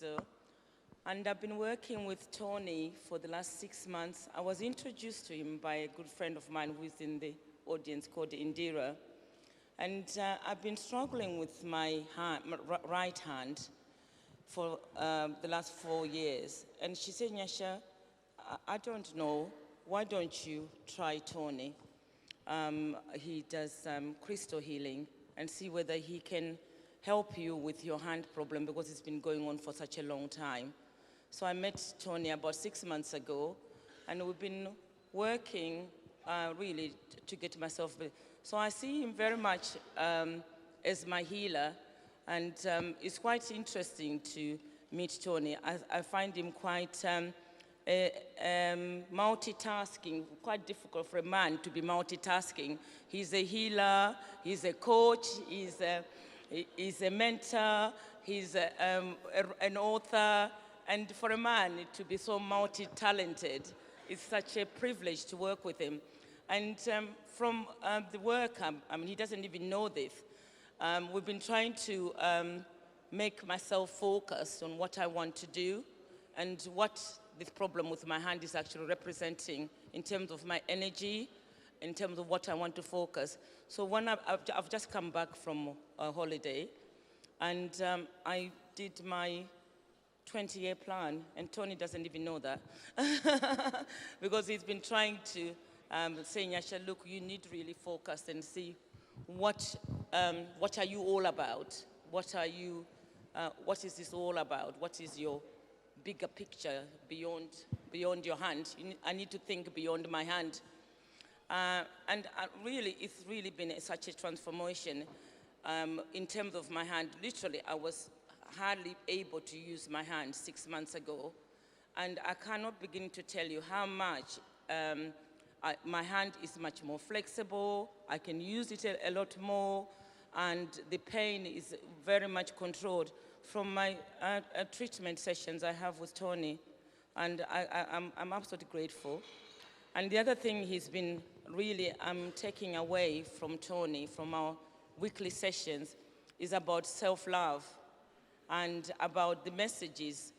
Gwatidzo, and I've been working with Tony for the last 6 months. I was introduced to him by a good friend of mine who is in the audience called Indira. And I've been struggling with my right hand for the last 4 years. And she said, Nyasha, I don't know, why don't you try Tony? He does crystal healing, and see whether he can help you with your hand problem, because it's been going on for such a long time. So I met Tony about 6 months ago, and we've been working really to get myself. So I see him very much as my healer, and it's quite interesting to meet Tony. I find him quite multitasking, quite difficult for a man to be multitasking. He's a healer, he's a coach, he's a mentor, he's an author, and for a man to be so multi-talented, it's such a privilege to work with him. And from the work, I mean, he doesn't even know this. We've been trying to make myself focus on what I want to do and what this problem with my hand is actually representing in terms of my energy, in terms of what I want to focus. So when I've just come back from a holiday, and I did my 20-year plan, and Tony doesn't even know that because he's been trying to say, Nyasha, look, you need to really focus and see what are you all about? What is this all about? What is your bigger picture beyond your hand? I need to think beyond my hand. And really, it's really been such a transformation in terms of my hand. Literally, I was hardly able to use my hand 6 months ago, and I cannot begin to tell you how much my hand is much more flexible. I can use it a lot more, and the pain is very much controlled from my treatment sessions I have with Tony, and I'm absolutely grateful. And the other thing he's been really taking away from Tony, from our weekly sessions, is about self-love and about the messages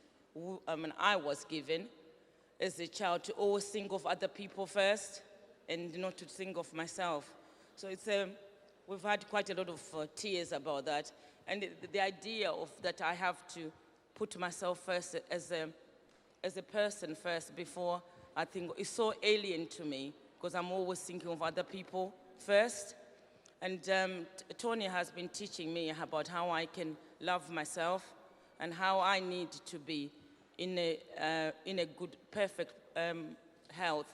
I was given as a child to always think of other people first and not to think of myself. So it's we've had quite a lot of tears about that. And the idea of that I have to put myself first as a person first before I think is so alien to me, because I'm always thinking of other people first. And Tony has been teaching me about how I can love myself and how I need to be in a good, perfect health.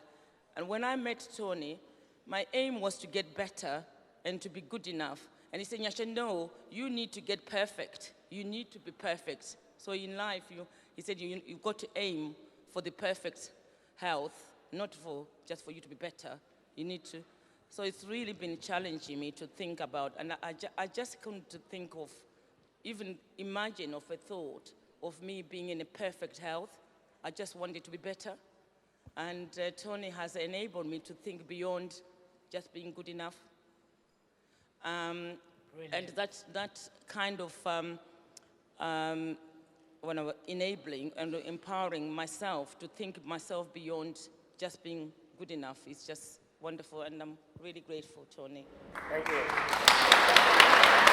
And when I met Tony, my aim was to get better and to be good enough. And he said, Nyasha, no, you need to get perfect. You need to be perfect. So in life, he said, you've got to aim for the perfect health, not just for you to be better. You need to. So it's really been challenging me to think about, and I just couldn't think of, even imagine of a thought of me being in a perfect health. I just wanted to be better. And Tony has enabled me to think beyond just being good enough. And that kind of enabling and empowering myself to think myself beyond just being good enough is just wonderful, and I'm really grateful, Tony. Thank you.